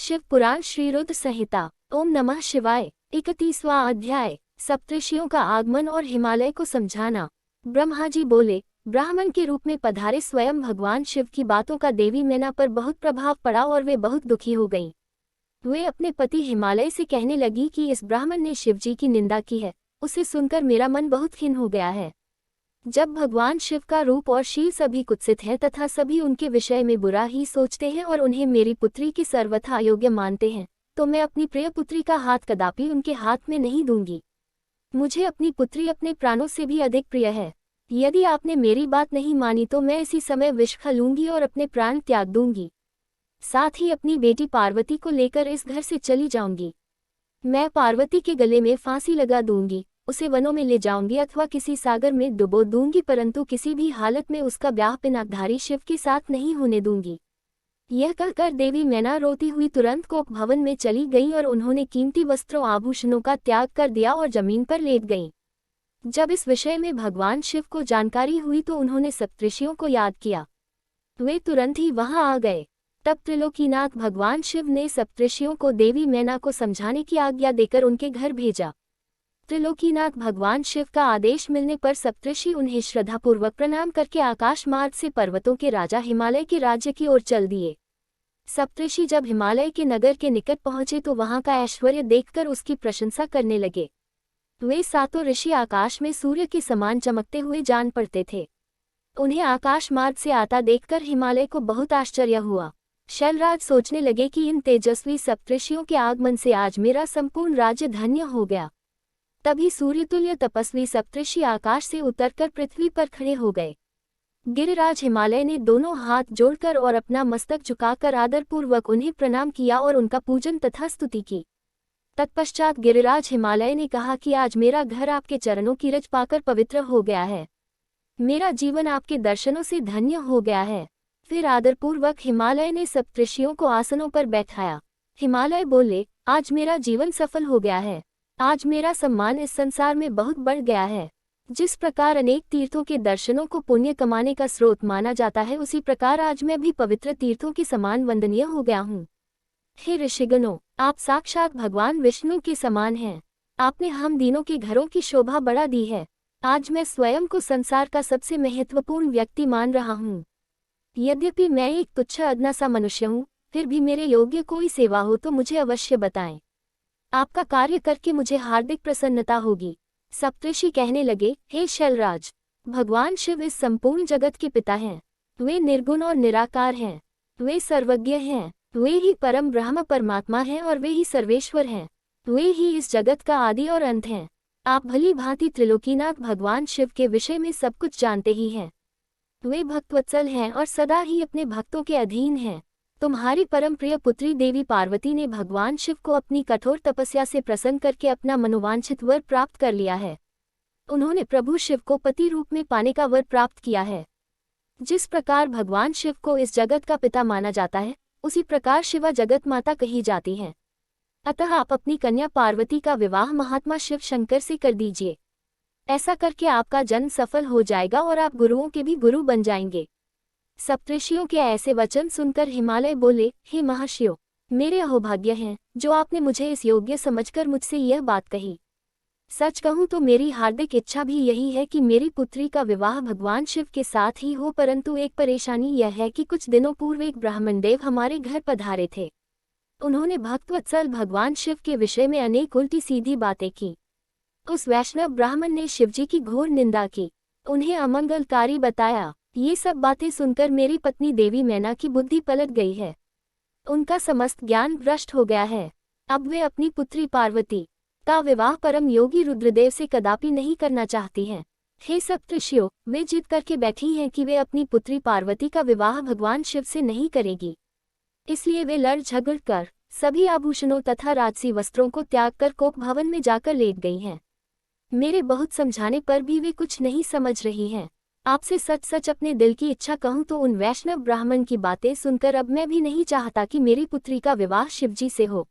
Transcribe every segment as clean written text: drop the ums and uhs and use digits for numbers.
शिव पुराण श्री रुद्र संहिता। ओम नमः शिवाय। 31वां अध्याय। सप्तऋषियों का आगमन और हिमालय को समझाना। ब्रह्मा जी बोले, ब्राह्मण के रूप में पधारे स्वयं भगवान शिव की बातों का देवी मैना पर बहुत प्रभाव पड़ा और वे बहुत दुखी हो गईं। वे अपने पति हिमालय से कहने लगी कि इस ब्राह्मण ने शिव जी की निंदा की है, उसे सुनकर मेरा मन बहुत खिन्न हो गया है। जब भगवान शिव का रूप और शील सभी कुत्सित है तथा सभी उनके विषय में बुरा ही सोचते हैं और उन्हें मेरी पुत्री की सर्वथा अयोग्य मानते हैं, तो मैं अपनी प्रिय पुत्री का हाथ कदापि उनके हाथ में नहीं दूंगी। मुझे अपनी पुत्री अपने प्राणों से भी अधिक प्रिय है। यदि आपने मेरी बात नहीं मानी तो मैं इसी समय विष खा लूंगी और अपने प्राण त्याग दूंगी। साथ ही अपनी बेटी पार्वती को लेकर इस घर से चली जाऊंगी। मैं पार्वती के गले में फांसी लगा दूंगी, उसे वनों में ले जाऊंगी अथवा किसी सागर में डुबो दूंगी, परंतु किसी भी हालत में उसका ब्याह पिनाकधारी शिव के साथ नहीं होने दूंगी। यह कहकर देवी मैना रोती हुई तुरंत कोप भवन में चली गई और उन्होंने कीमती वस्त्रों आभूषणों का त्याग कर दिया और जमीन पर लेट गईं। जब इस विषय में भगवान शिव को जानकारी हुई तो उन्होंने सप्तऋषियों को याद किया। वे तुरंत ही वहां आ गए। तब त्रिलोकीनाथ भगवान शिव ने सप्तऋषियों को देवी मैना को समझाने की आज्ञा देकर उनके घर भेजा। त्रिलोकीनाथ भगवान शिव का आदेश मिलने पर सप्तऋषि उन्हें श्रद्धापूर्वक प्रणाम करके आकाश मार्ग से पर्वतों के राजा हिमालय के राज्य की ओर चल दिए। सप्तऋषि जब हिमालय के नगर के निकट पहुंचे तो वहां का ऐश्वर्य देखकर उसकी प्रशंसा करने लगे। वे सातों ऋषि आकाश में सूर्य के समान चमकते हुए जान पड़ते थे। उन्हें आकाश मार्ग से आता देखकर हिमालय को बहुत आश्चर्य हुआ। शैलराज सोचने लगे कि इन तेजस्वी सप्तऋषियों के आगमन से आज मेरा संपूर्ण राज्य धन्य हो गया। तभी सूर्यतुल्य तपस्वी सप्तऋषि आकाश से उतरकर पृथ्वी पर खड़े हो गए। गिरिराज हिमालय ने दोनों हाथ जोड़कर और अपना मस्तक झुकाकर आदरपूर्वक उन्हें प्रणाम किया और उनका पूजन तथा स्तुति की। तत्पश्चात गिरिराज हिमालय ने कहा कि आज मेरा घर आपके चरणों की रज पाकर पवित्र हो गया है। मेरा जीवन आपके दर्शनों से धन्य हो गया है। फिर आदरपूर्वक हिमालय ने सप्तऋषियों को आसनों पर बैठाया। हिमालय बोले, आज मेरा जीवन सफल हो गया है। आज मेरा सम्मान इस संसार में बहुत बढ़ गया है। जिस प्रकार अनेक तीर्थों के दर्शनों को पुण्य कमाने का स्रोत माना जाता है, उसी प्रकार आज मैं भी पवित्र तीर्थों के समान वंदनीय हो गया हूँ। हे ऋषिगणों, आप साक्षात भगवान विष्णु के समान हैं। आपने हम दीनों के घरों की शोभा बढ़ा दी है। आज मैं स्वयं को संसार का सबसे महत्वपूर्ण व्यक्ति मान रहा हूँ। यद्यपि मैं एक तुच्छ अदना सा मनुष्य हूँ, फिर भी मेरे योग्य कोई सेवा हो तो मुझे अवश्य बताएं। आपका कार्य करके मुझे हार्दिक प्रसन्नता होगी। सप्तऋषि कहने लगे, हे शैलराज, भगवान शिव इस संपूर्ण जगत के पिता हैं। वे निर्गुण और निराकार हैं। वे सर्वज्ञ हैं। वे ही परम ब्रह्म परमात्मा हैं और वे ही सर्वेश्वर हैं। वे ही इस जगत का आदि और अंत हैं। आप भली भांति त्रिलोकीनाथ भगवान शिव के विषय में सब कुछ जानते ही हैं। वे भक्तवत्सल हैं और सदा ही अपने भक्तों के अधीन हैं। तुम्हारी परम प्रिय पुत्री देवी पार्वती ने भगवान शिव को अपनी कठोर तपस्या से प्रसन्न करके अपना मनोवांछित वर प्राप्त कर लिया है। उन्होंने प्रभु शिव को पति रूप में पाने का वर प्राप्त किया है। जिस प्रकार भगवान शिव को इस जगत का पिता माना जाता है, उसी प्रकार शिवा जगत माता कही जाती हैं। अतः आप अपनी कन्या पार्वती का विवाह महात्मा शिव शंकर से कर दीजिए। ऐसा करके आपका जन्म सफल हो जाएगा और आप गुरुओं के भी गुरु बन जाएंगे। सप्तऋषियों के ऐसे वचन सुनकर हिमालय बोले, हे महर्षियों, मेरे अहोभाग्य हैं जो आपने मुझे इस योग्य समझकर मुझसे यह बात कही। सच कहूँ तो मेरी हार्दिक इच्छा भी यही है कि मेरी पुत्री का विवाह भगवान शिव के साथ ही हो, परंतु एक परेशानी यह है कि कुछ दिनों पूर्व एक ब्राह्मण देव हमारे घर पधारे थे। उन्होंने भक्तवत्सल भगवान शिव के विषय में अनेक उल्टी सीधी बातें की। उस वैष्णव ब्राह्मण ने शिवजी की घोर निंदा की, उन्हें अमंगलकारी बताया। ये सब बातें सुनकर मेरी पत्नी देवी मैना की बुद्धि पलट गई है। उनका समस्त ज्ञान भ्रष्ट हो गया है। अब वे अपनी पुत्री पार्वती का विवाह परम योगी रुद्रदेव से कदापि नहीं करना चाहती हैं। हे सप्तऋषियों, वे जिद करके बैठी हैं कि वे अपनी पुत्री पार्वती का विवाह भगवान शिव से नहीं करेगी। इसलिए वे लड़ झगड़ कर सभी आभूषणों तथा राजसी वस्त्रों को त्याग कर कोप भवन में जाकर लेट गई हैं। मेरे बहुत समझाने पर भी वे कुछ नहीं समझ रही हैं। आपसे सच सच अपने दिल की इच्छा कहूँ तो उन वैष्णव ब्राह्मण की बातें सुनकर अब मैं भी नहीं चाहता कि मेरी पुत्री का विवाह शिवजी से हो।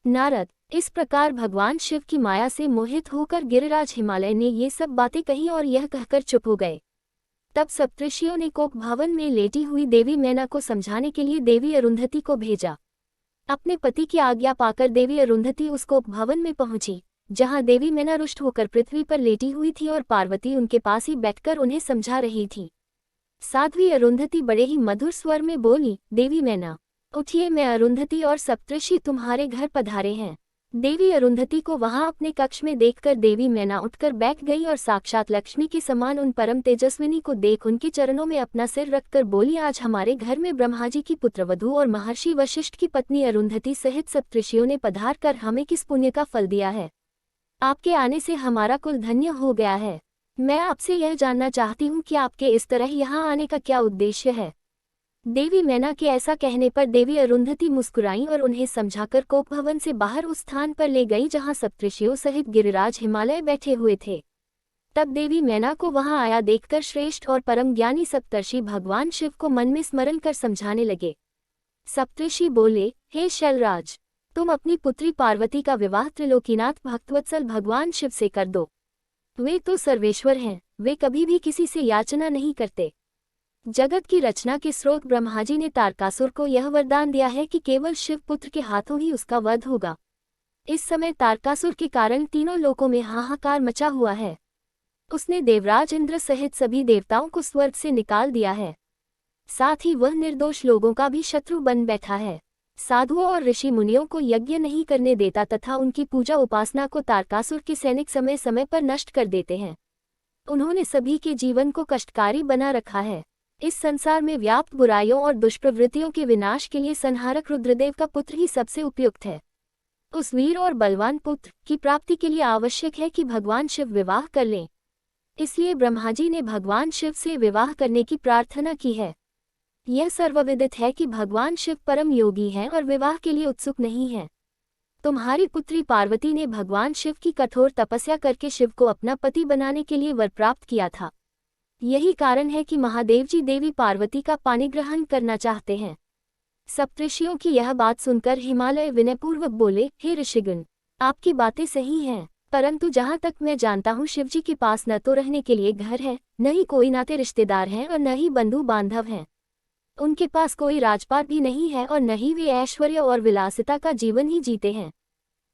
नारद, इस प्रकार भगवान शिव की माया से मोहित होकर गिरिराज हिमालय ने ये सब बातें कही और यह कहकर चुप हो गए। तब सप्तऋषियों ने कोप भवन में लेटी हुई देवी मैना को समझाने के लिए देवी अरुंधति को भेजा। अपने पति की आज्ञा पाकर देवी अरुंधति उस कोप भवन में पहुंची, जहां देवी मैना रुष्ट होकर पृथ्वी पर लेटी हुई थी और पार्वती उनके पास ही बैठकर उन्हें समझा रही थी। साध्वी अरुंधति बड़े ही मधुर स्वर में बोली, देवी मैना उठिए, मैं अरुंधति और सप्तऋषि तुम्हारे घर पधारे हैं। देवी अरुंधति को वहां अपने कक्ष में देखकर देवी मैना उठकर बैठ गई और साक्षात लक्ष्मी के समान उन परम तेजस्विनी को देख उनके चरणों में अपना सिर रखकर बोली, आज हमारे घर में ब्रह्माजी की पुत्रवधू और महर्षि वशिष्ठ की पत्नी अरुंधति सहित सप्तऋषियों ने पधार कर हमें किस पुण्य का फल दिया है। आपके आने से हमारा कुल धन्य हो गया है। मैं आपसे यह जानना चाहती हूँ कि आपके इस तरह यहाँ आने का क्या उद्देश्य है। देवी मैना के ऐसा कहने पर देवी अरुंधति मुस्कुराई और उन्हें समझाकर कोप भवन से बाहर उस स्थान पर ले गई जहाँ सप्तऋषियों सहित गिरिराज हिमालय बैठे हुए थे। तब देवी मैना को वहां आया देखकर श्रेष्ठ और परम ज्ञानी सप्तर्षि भगवान शिव को मन में स्मरण कर समझाने लगे। सप्तऋषि बोले, हे शैलराज, तुम अपनी पुत्री पार्वती का विवाह त्रिलोकीनाथ भक्तवत्सल भगवान शिव से कर दो। वे तो सर्वेश्वर हैं, वे कभी भी किसी से याचना नहीं करते। जगत की रचना के स्रोत ब्रह्माजी ने तारकासुर को यह वरदान दिया है कि केवल शिव पुत्र के हाथों ही उसका वध होगा। इस समय तारकासुर के कारण तीनों लोकों में हाहाकार मचा हुआ है। उसने देवराज इंद्र सहित सभी देवताओं को स्वर्ग से निकाल दिया है। साथ ही वह निर्दोष लोगों का भी शत्रु बन बैठा है। साधुओं और ऋषि मुनियों को यज्ञ नहीं करने देता तथा उनकी पूजा उपासना को तारकासुर के सैनिक समय समय पर नष्ट कर देते हैं। उन्होंने सभी के जीवन को कष्टकारी बना रखा है। इस संसार में व्याप्त बुराइयों और दुष्प्रवृत्तियों के विनाश के लिए संहारक रुद्रदेव का पुत्र ही सबसे उपयुक्त है। उस वीर और बलवान पुत्र की प्राप्ति के लिए आवश्यक है कि भगवान शिव विवाह कर लें। इसलिए ब्रह्माजी ने भगवान शिव से विवाह करने की प्रार्थना की है। यह सर्वविदित है कि भगवान शिव परम योगी हैं और विवाह के लिए उत्सुक नहीं हैं। तुम्हारी पुत्री पार्वती ने भगवान शिव की कठोर तपस्या करके शिव को अपना पति बनाने के लिए वर प्राप्त किया था। यही कारण है कि महादेव जी देवी पार्वती का पानी ग्रहण करना चाहते हैं। सप्तऋषियों की यह बात सुनकर हिमालय विनयपूर्वक बोले, हे ऋषिगण, आपकी बातें सही हैं, परंतु जहाँ तक मैं जानता हूँ शिवजी के पास न तो रहने के लिए घर है, न ही कोई नाते रिश्तेदार हैं और न ही बंधु बांधव हैं। उनके पास कोई राजपाट भी नहीं है और न ही वे ऐश्वर्य और विलासिता का जीवन ही जीते हैं।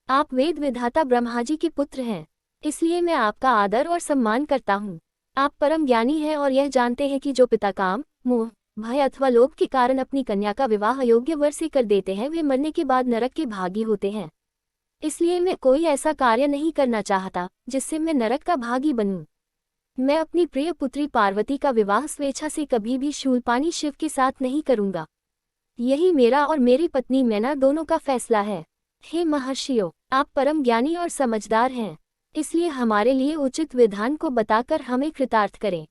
आप वेद विधाता ब्रह्माजी के पुत्र हैं, इसलिए मैं आपका आदर और सम्मान करता हूँ। आप परम ज्ञानी हैं और यह जानते हैं कि जो पिता काम, मोह, भय अथवा लोभ के कारण अपनी कन्या का विवाह अयोग्य वर से कर देते हैं, वे मरने के बाद नरक के भागी होते हैं। इसलिए मैं कोई ऐसा कार्य नहीं करना चाहता जिससे मैं नरक का भागी बनूं। मैं अपनी प्रिय पुत्री पार्वती का विवाह स्वेच्छा से कभी भी शूलपाणी शिव के साथ नहीं करूंगा। यही मेरा और मेरी पत्नी मैना दोनों का फैसला है। हे महर्षियों, आप परम ज्ञानी और समझदार हैं, इसलिए हमारे लिए उचित विधान को बताकर हमें कृतार्थ करें।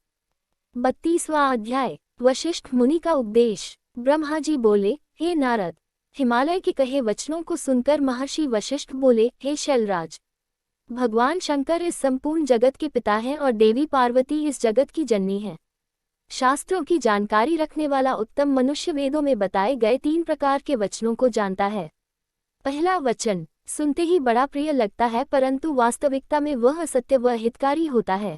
32वां अध्याय, वशिष्ठ मुनि का उपदेश। ब्रह्मा जी बोले, हे नारद, हिमालय के कहे वचनों को सुनकर महर्षि वशिष्ठ बोले, हे शैलराज, भगवान शंकर इस संपूर्ण जगत के पिता हैं और देवी पार्वती इस जगत की जननी है। शास्त्रों की जानकारी रखने वाला उत्तम मनुष्य वेदों में बताए गए 3 प्रकार के वचनों को जानता है। पहला वचन सुनते ही बड़ा प्रिय लगता है, परंतु वास्तविकता में वह असत्य व हितकारी होता है।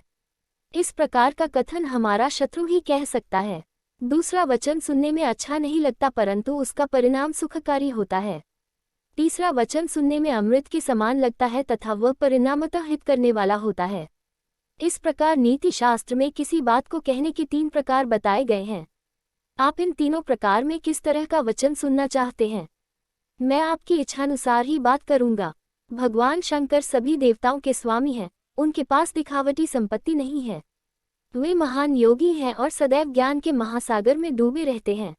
इस प्रकार का कथन हमारा शत्रु ही कह सकता है। दूसरा वचन सुनने में अच्छा नहीं लगता, परंतु उसका परिणाम सुखकारी होता है। तीसरा वचन सुनने में अमृत के समान लगता है तथा वह परिणामतः हित करने वाला होता है। इस प्रकार नीति शास्त्र में किसी बात को कहने के 3 प्रकार बताए गए हैं। आप इन तीनों प्रकार में किस तरह का वचन सुनना चाहते हैं? मैं आपकी इच्छानुसार ही बात करूंगा। भगवान शंकर सभी देवताओं के स्वामी हैं, उनके पास दिखावटी संपत्ति नहीं है। वे महान योगी हैं और सदैव ज्ञान के महासागर में डूबे रहते हैं।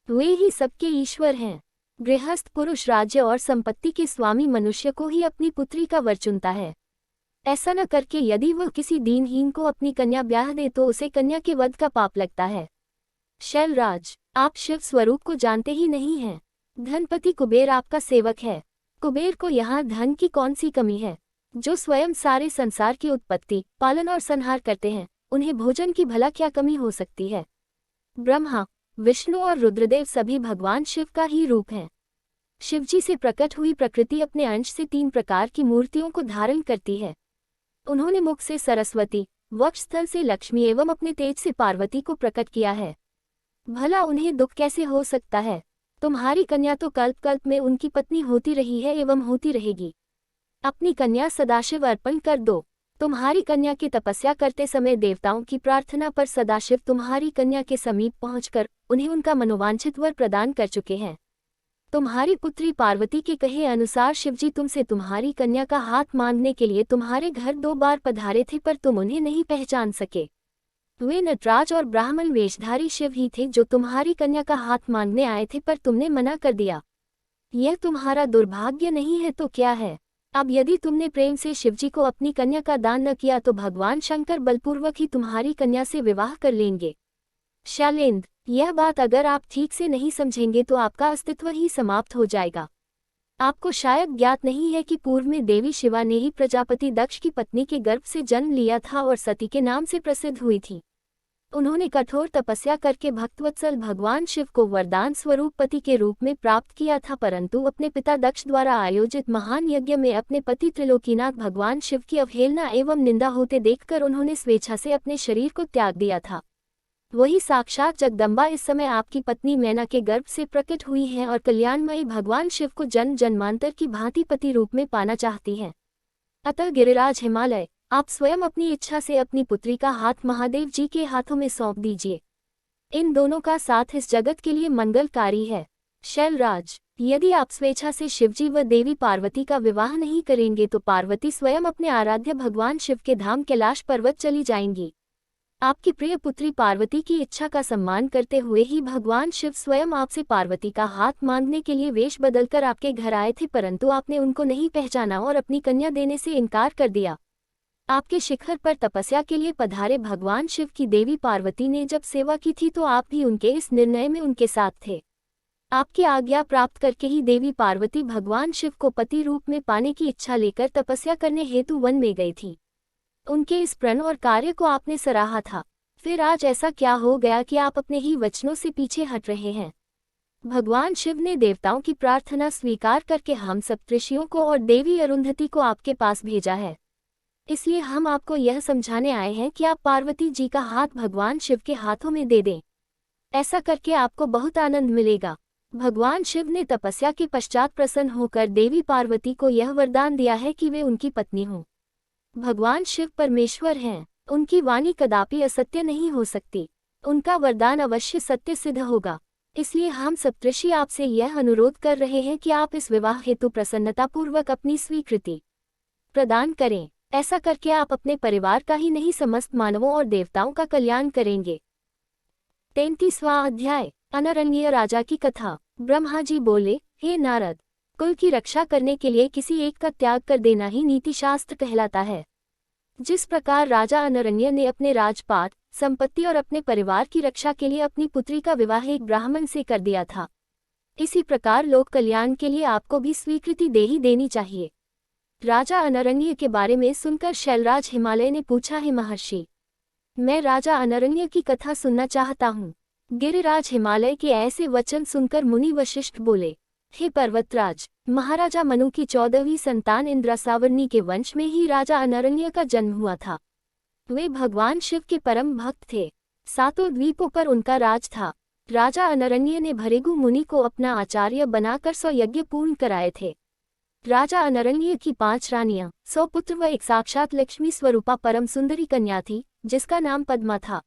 वे ही सबके ईश्वर हैं। गृहस्थ पुरुष राज्य और संपत्ति के स्वामी मनुष्य को ही अपनी पुत्री का वर चुनता है। ऐसा न करके यदि वह किसी दीनहीन को अपनी कन्या ब्याह दे तो उसे कन्या के वध का पाप लगता है। शैलराज, आप शिव स्वरूप को जानते ही नहीं हैं। धनपति कुबेर आपका सेवक है। कुबेर को यहाँ धन की कौन सी कमी है? जो स्वयं सारे संसार की उत्पत्ति, पालन और संहार करते हैं, उन्हें भोजन की भला क्या कमी हो सकती है? ब्रह्मा, विष्णु और रुद्रदेव सभी भगवान शिव का ही रूप हैं। शिवजी से प्रकट हुई प्रकृति अपने अंश से 3 प्रकार की मूर्तियों को धारण करती है। उन्होंने मुख से सरस्वती, वक्षस्थल से लक्ष्मी एवं अपने तेज से पार्वती को प्रकट किया है। भला उन्हें दुख कैसे हो सकता है? तुम्हारी कन्या तो कल्प कल्प में उनकी पत्नी होती रही है एवं होती रहेगी। अपनी कन्या सदाशिव अर्पण कर दो। तुम्हारी कन्या की तपस्या करते समय देवताओं की प्रार्थना पर सदाशिव तुम्हारी कन्या के समीप पहुंचकर उन्हें उनका मनोवांछित वर प्रदान कर चुके हैं। तुम्हारी पुत्री पार्वती के कहे अनुसार शिवजी तुमसे तुम्हारी कन्या का हाथ मांगने के लिए तुम्हारे घर 2 बार पधारे थे, पर तुम उन्हें नहीं पहचान सके। वे नटराज और ब्राह्मण वेशधारी शिव ही थे जो तुम्हारी कन्या का हाथ मांगने आए थे, पर तुमने मना कर दिया। यह तुम्हारा दुर्भाग्य नहीं है तो क्या है? अब यदि तुमने प्रेम से शिवजी को अपनी कन्या का दान न किया तो भगवान शंकर बलपूर्वक ही तुम्हारी कन्या से विवाह कर लेंगे। शैलेंद्र, यह बात अगर आप ठीक से नहीं समझेंगे तो आपका अस्तित्व ही समाप्त हो जाएगा। आपको शायद ज्ञात नहीं है कि पूर्व में देवी शिवा ने ही प्रजापति दक्ष की पत्नी के गर्भ से जन्म लिया था और सती के नाम से प्रसिद्ध हुई थी। उन्होंने कठोर तपस्या करके भक्तवत्सल भगवान शिव को वरदान स्वरूप पति के रूप में प्राप्त किया था, परंतु अपने पिता दक्ष द्वारा आयोजित महान यज्ञ में अपने पति त्रिलोकीनाथ भगवान शिव की अवहेलना एवं निंदा होते देखकर उन्होंने स्वेच्छा से अपने शरीर को त्याग दिया था। वही साक्षात जगदम्बा इस समय आपकी पत्नी मैना के गर्भ से प्रकट हुई हैं और कल्याणमयी भगवान शिव को जन्म जन्मांतर की भांति पति रूप में पाना चाहती हैं। अतः गिरिराज हिमालय, आप स्वयं अपनी इच्छा से अपनी पुत्री का हाथ महादेव जी के हाथों में सौंप दीजिए। इन दोनों का साथ इस जगत के लिए मंगलकारी है। शैलराज, यदि आप स्वेच्छा से शिवजी व देवी पार्वती का विवाह नहीं करेंगे तो पार्वती स्वयं अपने आराध्य भगवान शिव के धाम कैलाश पर्वत चली जाएंगी। आपकी प्रिय पुत्री पार्वती की इच्छा का सम्मान करते हुए ही भगवान शिव स्वयं आपसे पार्वती का हाथ मांगने के लिए वेश बदलकर आपके घर आए थे, परंतु आपने उनको नहीं पहचाना और अपनी कन्या देने से इनकार कर दिया। आपके शिखर पर तपस्या के लिए पधारे भगवान शिव की देवी पार्वती ने जब सेवा की थी तो आप भी उनके इस निर्णय में उनके साथ थे। आपकी आज्ञा प्राप्त करके ही देवी पार्वती भगवान शिव को पति रूप में पाने की इच्छा लेकर तपस्या करने हेतु वन में गई थी। उनके इस प्रण और कार्य को आपने सराहा था। फिर आज ऐसा क्या हो गया कि आप अपने ही वचनों से पीछे हट रहे हैं? भगवान शिव ने देवताओं की प्रार्थना स्वीकार करके हम सप्तऋषियों को और देवी अरुंधति को आपके पास भेजा है। इसलिए हम आपको यह समझाने आए हैं कि आप पार्वती जी का हाथ भगवान शिव के हाथों में दे दें। ऐसा करके आपको बहुत आनंद मिलेगा। भगवान शिव ने तपस्या के पश्चात प्रसन्न होकर देवी पार्वती को यह वरदान दिया है कि वे उनकी पत्नी हों। भगवान शिव परमेश्वर हैं, उनकी वाणी कदापि असत्य नहीं हो सकती। उनका वरदान अवश्य सत्य सिद्ध होगा। इसलिए हम सप्तऋषि आपसे यह अनुरोध कर रहे हैं कि आप इस विवाह हेतु प्रसन्नतापूर्वक अपनी स्वीकृति प्रदान करें। ऐसा करके आप अपने परिवार का ही नहीं समस्त मानवों और देवताओं का कल्याण करेंगे। 33वां अध्याय, अनरण्य राजा की कथा। ब्रह्मा जी बोले, हे नारद, कुल की रक्षा करने के लिए किसी एक का त्याग कर देना ही नीतिशास्त्र कहलाता है। जिस प्रकार राजा अनरण्य ने अपने राजपाट, संपत्ति और अपने परिवार की रक्षा के लिए अपनी पुत्री का विवाह एक ब्राह्मण से कर दिया था, इसी प्रकार लोक कल्याण के लिए आपको भी स्वीकृति दे ही देनी चाहिए। राजा अनरण्य के बारे में सुनकर शैलराज हिमालय ने पूछा, हे महर्षि, मैं राजा अनरण्य की कथा सुनना चाहता हूँ। गिरिराज हिमालय के ऐसे वचन सुनकर मुनि वशिष्ठ बोले, हे पर्वतराज, महाराजा मनु की 14वीं संतान इंद्रासावर्णी के वंश में ही राजा अनरण्य का जन्म हुआ था। वे भगवान शिव के परम भक्त थे। 7 द्वीपों पर उनका राज था। राजा अनरण्य ने भृगु मुनि को अपना आचार्य बनाकर 100 यज्ञ पूर्ण कराए थे। राजा अनरण्य की 5 रानियां, 100 पुत्र व एक साक्षात लक्ष्मी स्वरूपा परम सुंदरी कन्या थी, जिसका नाम पद्मा था।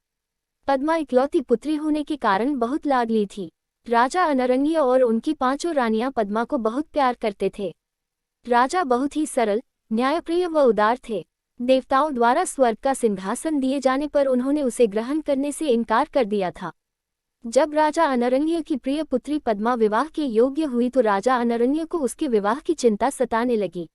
पद्मा इकलौती पुत्री होने के कारण बहुत लाडली थी। राजा अनरण्य और उनकी 5 रानियां पद्मा को बहुत प्यार करते थे। राजा बहुत ही सरल, न्यायप्रिय व उदार थे। देवताओं द्वारा स्वर्ग का सिंहासन दिए जाने पर उन्होंने उसे ग्रहण करने से इनकार कर दिया था। जब राजा अनरण्य की प्रिय पुत्री पद्मा विवाह के योग्य हुई तो राजा अनरण्य को उसके विवाह की चिंता सताने लगी।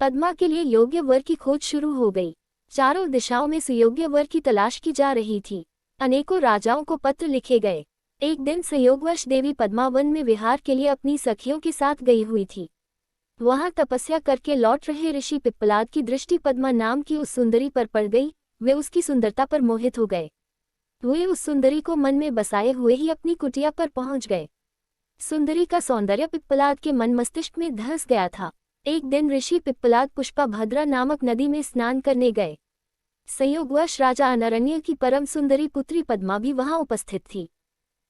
पद्मा के लिए योग्य वर की खोज शुरू हो गई। चारों दिशाओं में सुयोग्य वर की तलाश की जा रही थी। अनेकों राजाओं को पत्र लिखे गए। एक दिन संयोगवश देवी पद्मा वन में विहार के लिए अपनी सखियों के साथ गई हुई थी। वहां तपस्या करके लौट रहे ऋषि पिप्पलाद की दृष्टि पद्मा नाम की उस सुंदरी पर पड़ गई। वे उसकी सुंदरता पर मोहित हो गए। वे उस सुंदरी को मन में बसाए हुए ही अपनी कुटिया पर पहुंच गए। सुंदरी का सौंदर्य पिप्पलाद के मन मस्तिष्क में धंस गया था। एक दिन ऋषि पिप्पलाद पुष्पाभद्रा नामक नदी में स्नान करने गए। संयोगवश राजा अनरण्य की परम सुंदरी पुत्री पद्मा भी वहां उपस्थित थी।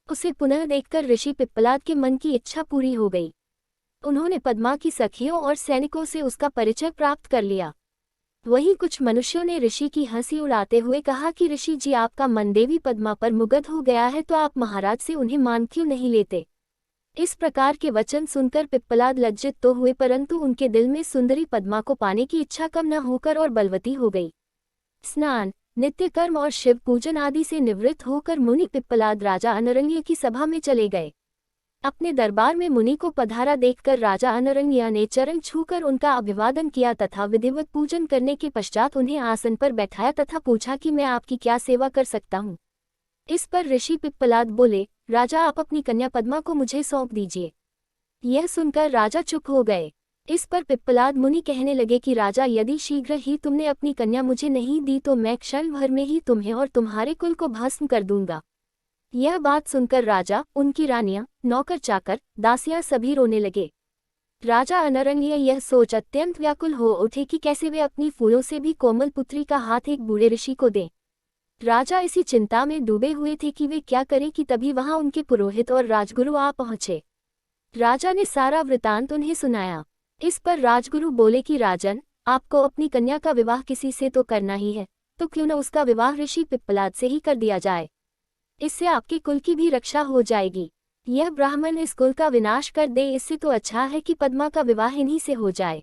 उसे पुनः देखकर ऋषि पिप्पलाद के मन की इच्छा पूरी हो गई। उन्होंने पद्मा की सखियों और सैनिकों से उसका परिचय प्राप्त कर लिया। वहीं कुछ मनुष्यों ने ऋषि की हंसी उड़ाते हुए कहा कि ऋषि जी, आपका मन देवी पद्मा पर मुग्ध हो गया है, तो आप महाराज से उन्हें मान क्यों नहीं लेते। इस प्रकार के वचन सुनकर पिप्पलाद लज्जित तो हुए, परंतु उनके दिल में सुंदरी पद्मा को पाने की इच्छा कम न होकर और बलवती हो गई। स्नान, नित्य कर्म और शिव पूजन आदि से निवृत्त होकर मुनि पिप्पलाद राजा अनरण्य की सभा में चले गए। अपने दरबार में मुनि को पधारा देखकर राजा अनरण्य ने चरण छूकर उनका अभिवादन किया तथा विधिवत पूजन करने के पश्चात उन्हें आसन पर बैठाया तथा पूछा कि मैं आपकी क्या सेवा कर सकता हूँ। इस पर ऋषि पिप्पलाद बोले, राजा, आप अपनी कन्या पद्मा को मुझे सौंप दीजिए। यह सुनकर राजा चुप हो गए। इस पर पिप्पलाद मुनि कहने लगे कि राजा, यदि शीघ्र ही तुमने अपनी कन्या मुझे नहीं दी तो मैं क्षण भर में ही तुम्हें और तुम्हारे कुल को भस्म कर दूंगा। यह बात सुनकर राजा, उनकी रानियां, नौकर चाकर, दासियां सभी रोने लगे। राजा अनरण्य यह सोच अत्यंत व्याकुल हो उठे कि कैसे वे अपनी फूलों से भी कोमल पुत्री का हाथ एक बूढ़े ऋषि को दें। राजा इसी चिंता में डूबे हुए थे कि वे क्या करें कि तभी वहां उनके पुरोहित और राजगुरु आ पहुंचे। राजा ने सारा वृतांत उन्हें सुनाया। इस पर राजगुरु बोले कि राजन, आपको अपनी कन्या का विवाह किसी से तो करना ही है, तो क्यों न उसका विवाह ऋषि पिप्पलाद से ही कर दिया जाए। इससे आपके कुल की भी रक्षा हो जाएगी। यह ब्राह्मण इस कुल का विनाश कर दे, इससे तो अच्छा है कि पद्मा का विवाह इन्हीं से हो जाए।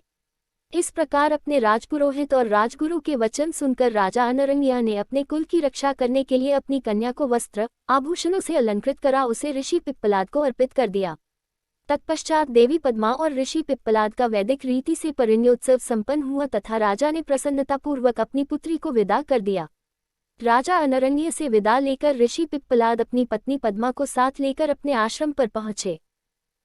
इस प्रकार अपने राजपुरोहित और राजगुरु के वचन सुनकर राजा अनरण्य ने अपने कुल की रक्षा करने के लिए अपनी कन्या को वस्त्र आभूषणों से अलंकृत करा उसे ऋषि पिप्पलाद को अर्पित कर दिया। तत्पश्चात देवी पद्मा और ऋषि पिप्पलाद का वैदिक रीति से परिणयोत्सव संपन्न हुआ तथा राजा ने प्रसन्नतापूर्वक अपनी पुत्री को विदा कर दिया। राजा अनरण्य से विदा लेकर ऋषि पिप्पलाद अपनी पत्नी पद्मा को साथ लेकर अपने आश्रम पर पहुंचे।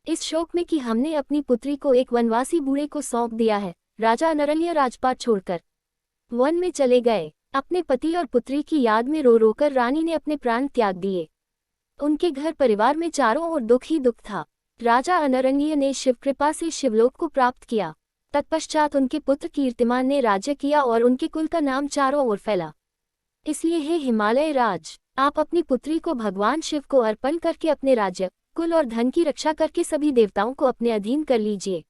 इस शोक में कि हमने अपनी पुत्री को एक वनवासी बूढ़े को सौंप दिया है, राजा अनरण्य राजपाट छोड़कर वन में चले गए। अपने पति और पुत्री की याद में रो रोकर रानी ने अपने प्राण त्याग दिए। उनके घर परिवार में चारों ओर दुख ही दुख था। राजा अनरण्य ने शिव कृपा से शिवलोक को प्राप्त किया। तत्पश्चात उनके पुत्र कीर्तिमान ने राज्य किया और उनके कुल का नाम चारों ओर फैला। इसलिए हे हिमालय राज, आप अपनी पुत्री को भगवान शिव को अर्पण करके अपने राज्य, कुल और धन की रक्षा करके सभी देवताओं को अपने अधीन कर लीजिए।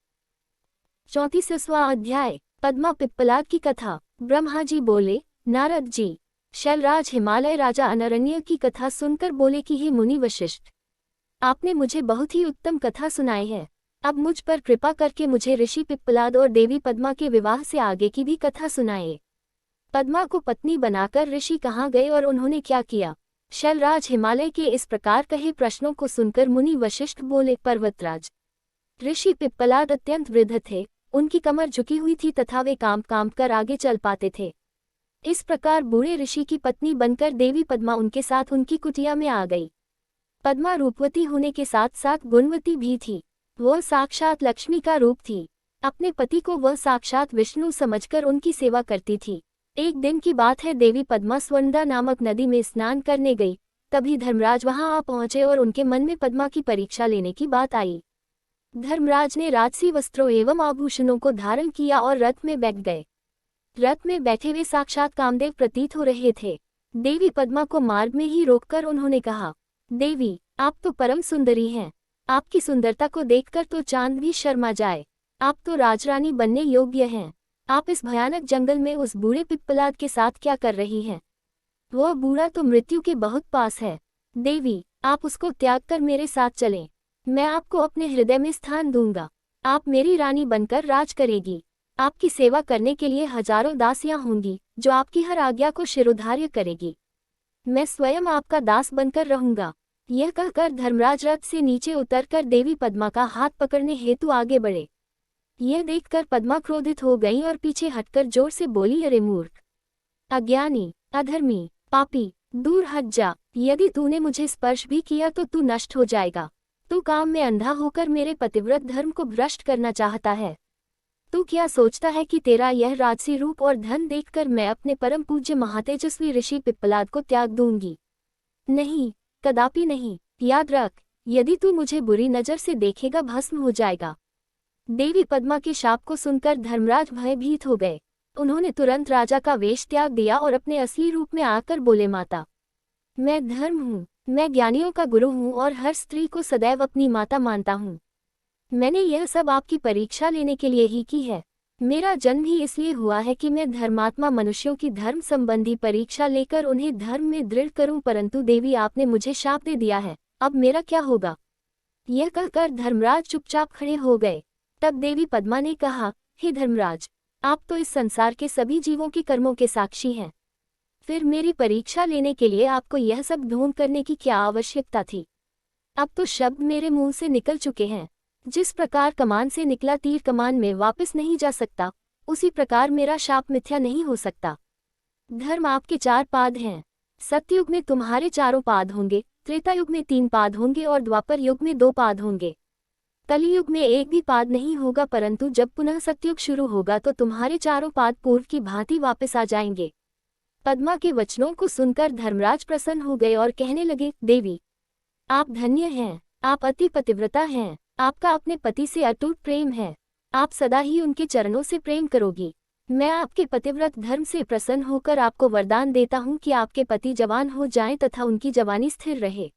34वां अध्याय, पद्मा पिप्पलाद की कथा। ब्रह्मा जी बोले, नारद जी, शैलराज हिमालय राजा अनरण्य की कथा सुनकर बोले कि हे मुनि वशिष्ठ, आपने मुझे बहुत ही उत्तम कथा सुनाई है। अब मुझ पर कृपा करके मुझे ऋषि पिप्पलाद और देवी पद्मा के विवाह से आगे की भी कथा सुनाए। पद्मा को पत्नी बनाकर ऋषि कहाँ गए और उन्होंने क्या किया। शैलराज हिमालय के इस प्रकार कहे प्रश्नों को सुनकर मुनि वशिष्ठ बोले, पर्वतराज, ऋषि पिप्पलाद अत्यंत वृद्ध थे, उनकी कमर झुकी हुई थी तथा वे काम काम कर आगे चल पाते थे। इस प्रकार बूढ़े ऋषि की पत्नी बनकर देवी पद्मा उनके साथ उनकी कुटिया में आ गई। पद्मा रूपवती होने के साथ साथ गुणवती भी थी। वह साक्षात लक्ष्मी का रूप थी। अपने पति को वह साक्षात विष्णु समझकर उनकी सेवा करती थी। एक दिन की बात है, देवी पद्मा स्वर्णदा नामक नदी में स्नान करने गई। तभी धर्मराज वहां आ पहुंचे और उनके मन में पद्मा की परीक्षा लेने की बात आई। धर्मराज ने राजसी वस्त्रों एवं आभूषणों को धारण किया और रथ में बैठ गए। रथ में बैठे वे साक्षात कामदेव प्रतीत हो रहे थे। देवी पद्मा को मार्ग में ही रोककर उन्होंने कहा, देवी, आप तो परम सुंदरी हैं। आपकी सुंदरता को देखकर तो चांद भी शर्मा जाए। आप तो राजरानी बनने योग्य हैं। आप इस भयानक जंगल में उस बूढ़े पिप्पलाद के साथ क्या कर रही हैं? वह बूढ़ा तो मृत्यु के बहुत पास है। देवी, आप उसको त्याग कर मेरे साथ चलें। मैं आपको अपने हृदय में स्थान दूंगा। आप मेरी रानी बनकर राज करेगी। आपकी सेवा करने के लिए हजारों दासियां होंगी जो आपकी हर आज्ञा को शिरोधार्य करेगी। मैं स्वयं आपका दास बनकर रहूंगा। यह कहकर धर्मराज रथ से नीचे उतरकर देवी पद्मा का हाथ पकड़ने हेतु आगे बढ़े। यह देखकर पद्मा क्रोधित हो गई और पीछे हटकर जोर से बोली, अरे मूर्ख, अज्ञानी, अधर्मी, पापी, दूर हट जा। यदि तूने मुझे स्पर्श भी किया तो तू नष्ट हो जाएगा। तू काम में अंधा होकर मेरे पतिव्रत धर्म को भ्रष्ट करना चाहता है। तू क्या सोचता है कि तेरा यह राजसी रूप और धन देखकर मैं अपने परम पूज्य महातेजस्वी ऋषि पिप्पलाद को त्याग दूंगी? नहीं, कदापि नहीं। याद रख, यदि तू मुझे बुरी नजर से देखेगा भस्म हो जाएगा। देवी पद्मा के शाप को सुनकर धर्मराज भयभीत हो गए। उन्होंने तुरंत राजा का वेश त्याग दिया और अपने असली रूप में आकर बोले, माता, मैं धर्म हूँ। मैं ज्ञानियों का गुरु हूँ और हर स्त्री को सदैव अपनी माता मानता हूँ। मैंने यह सब आपकी परीक्षा लेने के लिए ही की है। मेरा जन्म ही इसलिए हुआ है कि मैं धर्मात्मा मनुष्यों की धर्म संबंधी परीक्षा लेकर उन्हें धर्म में दृढ़ करूं, परंतु देवी आपने मुझे शाप दे दिया है, अब मेरा क्या होगा? यह कहकर धर्मराज चुपचाप खड़े हो गए। तब देवी पद्मा ने कहा, हे धर्मराज, आप तो इस संसार के सभी जीवों के कर्मों के साक्षी हैं। फिर मेरी परीक्षा लेने के लिए आपको यह सब ढूंढ करने की क्या आवश्यकता थी? अब तो शब्द मेरे मुंह से निकल चुके हैं। जिस प्रकार कमान से निकला तीर कमान में वापस नहीं जा सकता, उसी प्रकार मेरा शाप मिथ्या नहीं हो सकता। धर्म आपके 4 पाद हैं। सत्ययुग में तुम्हारे 4 पाद होंगे, त्रेता युग में 3 पाद होंगे और द्वापर युग में 2 पाद होंगे। कलियुग में एक भी पाद नहीं होगा, परंतु जब पुनः सत्ययुग शुरू होगा तो तुम्हारे 4 पाद पूर्व की भांति वापस आ जाएंगे। पद्मा के वचनों को सुनकर धर्मराज प्रसन्न हो गए और कहने लगे, देवी आप धन्य हैं, आप अति पतिव्रता हैं, आपका अपने पति से अटूट प्रेम है, आप सदा ही उनके चरणों से प्रेम करोगी। मैं आपके पतिव्रत धर्म से प्रसन्न होकर आपको वरदान देता हूँ कि आपके पति जवान हो जाएं तथा उनकी जवानी स्थिर रहे।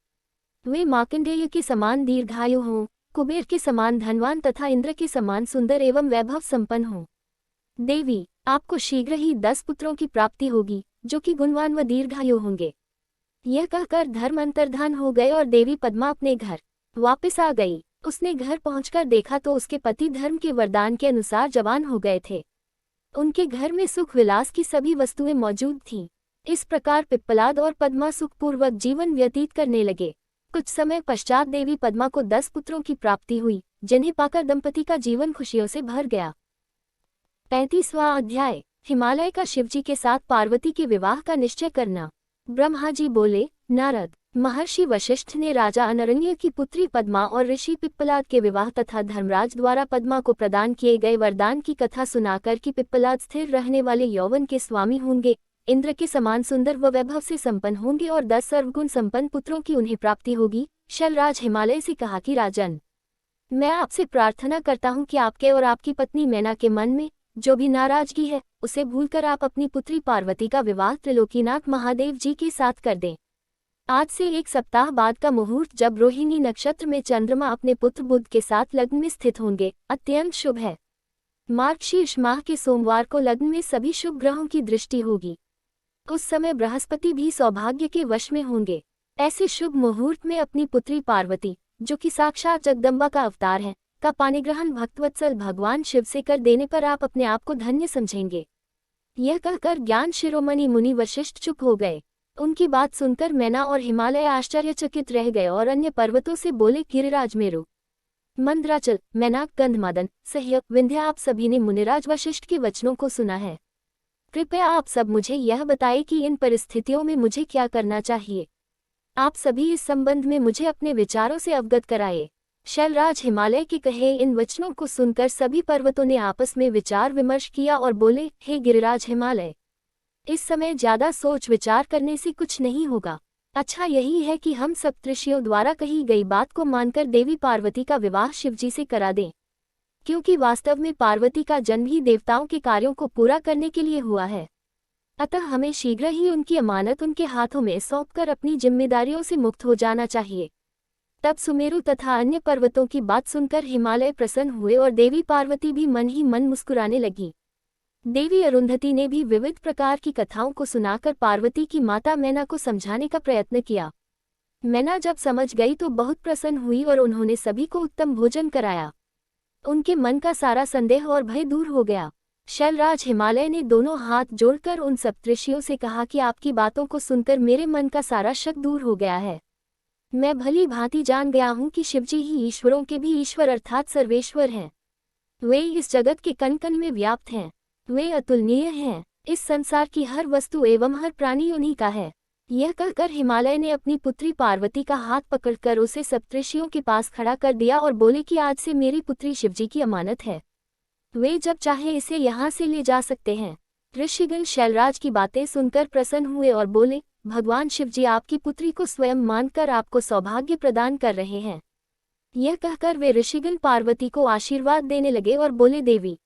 वे मार्कंडेय के समान दीर्घायु हों, कुबेर के समान धनवान तथा इंद्र के समान सुंदर एवं वैभव संपन्न हों। देवी आपको शीघ्र ही 10 पुत्रों की प्राप्ति होगी, जो कि गुणवान व दीर्घायु होंगे। यह कहकर धर्म अंतर्धान हो गए और देवी पद्मा अपने घर वापस आ गई। उसने घर पहुंचकर देखा तो उसके पति धर्म के वरदान के अनुसार जवान हो गए थे। उनके घर में सुख विलास की सभी वस्तुएं मौजूद थीं। इस प्रकार पिप्पलाद और पद्मा सुखपूर्वक जीवन व्यतीत करने लगे। कुछ समय पश्चात देवी पद्मा को 10 पुत्रों की प्राप्ति हुई, जिन्हें पाकर दंपति का जीवन खुशियों से भर गया। 35वां अध्याय, हिमालय का शिवजी के साथ पार्वती के विवाह का निश्चय करना। ब्रह्मा जी बोले, नारद, महर्षि वशिष्ठ ने राजा अनरण्य की पुत्री पद्मा और ऋषि पिप्पलाद के विवाह तथा धर्मराज द्वारा पद्मा को प्रदान किए गए वरदान की कथा सुनाकर कि पिप्पलाद स्थिर रहने वाले यौवन के स्वामी होंगे, इंद्र के समान सुंदर व वैभव से संपन्न होंगे और 10 सर्वगुण संपन्न पुत्रों की उन्हें प्राप्ति होगी, शैलराज हिमालय से कहा कि राजन, मैं आपसे प्रार्थना करता हूँ कि आपके और आपकी पत्नी मैना के मन में जो भी नाराजगी है, उसे भूलकर आप अपनी पुत्री पार्वती का विवाह त्रिलोकीनाथ महादेव जी के साथ कर दें। आज से 1 सप्ताह बाद का मुहूर्त, जब रोहिणी नक्षत्र में चंद्रमा अपने पुत्र बुध के साथ लग्न में स्थित होंगे, अत्यंत शुभ है। मार्गशीर्ष माह के सोमवार को लग्न में सभी शुभ ग्रहों की दृष्टि होगी। उस समय बृहस्पति भी सौभाग्य के वश में होंगे। ऐसे शुभ मुहूर्त में अपनी पुत्री पार्वती, जो कि साक्षात जगदम्बा का अवतार है, का पाणिग्रहण भक्तवत्सल भगवान शिव से कर देने पर आप अपने आप को धन्य समझेंगे। यह कहकर ज्ञान शिरोमणि मुनि वशिष्ठ चुप हो गए। उनकी बात सुनकर मैना और हिमालय आश्चर्यचकित रह गए और अन्य पर्वतों से बोले, गिरिराज मेरु, मंदराचल, मैनाक, गंधमादन, सह्यक, विंध्य, आप सभी ने मुनिराज वशिष्ठ के वचनों को सुना है। कृपया आप सब मुझे यह बताएं कि इन परिस्थितियों में मुझे क्या करना चाहिए। आप सभी इस संबंध में मुझे अपने विचारों से अवगत कराए। शैलराज हिमालय के कहे इन वचनों को सुनकर सभी पर्वतों ने आपस में विचार विमर्श किया और बोले, हे गिरिराज हिमालय, इस समय ज्यादा सोच विचार करने से कुछ नहीं होगा। अच्छा यही है कि हम सप्तऋषियों द्वारा कही गई बात को मानकर देवी पार्वती का विवाह शिवजी से करा दें, क्योंकि वास्तव में पार्वती का जन्म ही देवताओं के कार्यों को पूरा करने के लिए हुआ है। अतः हमें शीघ्र ही उनकी अमानत उनके हाथों में सौंपकर अपनी जिम्मेदारियों से मुक्त हो जाना चाहिए। तब सुमेरु तथा अन्य पर्वतों की बात सुनकर हिमालय प्रसन्न हुए और देवी पार्वती भी मन ही मन मुस्कुराने लगी। देवी अरुंधति ने भी विविध प्रकार की कथाओं को सुनाकर पार्वती की माता मैना को समझाने का प्रयत्न किया। मैना जब समझ गई तो बहुत प्रसन्न हुई और उन्होंने सभी को उत्तम भोजन कराया। उनके मन का सारा संदेह और भय दूर हो गया। शैलराज हिमालय ने दोनों हाथ जोड़कर उन सप्तऋषियों से कहा कि आपकी बातों को सुनकर मेरे मन का सारा शक दूर हो गया है। मैं भली भांति जान गया हूँ कि शिवजी ही ईश्वरों के भी ईश्वर अर्थात सर्वेश्वर हैं। वे इस जगत के कण कण में व्याप्त हैं। वे अतुलनीय हैं। इस संसार की हर वस्तु एवं हर प्राणी उन्हीं का है। यह कहकर हिमालय ने अपनी पुत्री पार्वती का हाथ पकड़कर उसे सप्तऋषियों के पास खड़ा कर दिया और बोले कि आज से मेरी पुत्री शिवजी की अमानत है। वे जब चाहे इसे यहाँ से ले जा सकते हैं। ऋषिगण शैलराज की बातें सुनकर प्रसन्न हुए और बोले, भगवान शिवजी आपकी पुत्री को स्वयं मानकर आपको सौभाग्य प्रदान कर रहे हैं। यह कहकर वे ऋषिगण पार्वती को आशीर्वाद देने लगे और बोले, देवी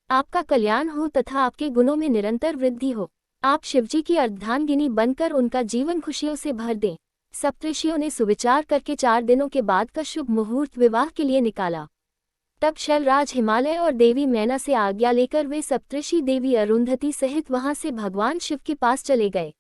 आपका कल्याण हो तथा आपके गुणों में निरंतर वृद्धि हो। आप शिवजी की अर्धांगिनी बनकर उनका जीवन खुशियों से भर दें। सप्तऋषियों ने सुविचार करके 4 दिनों के बाद का शुभ मुहूर्त विवाह के लिए निकाला। तब शैलराज हिमालय और देवी मैना से आज्ञा लेकर वे सप्तऋषि देवी अरुंधति सहित वहां से भगवान शिव के पास चले गए।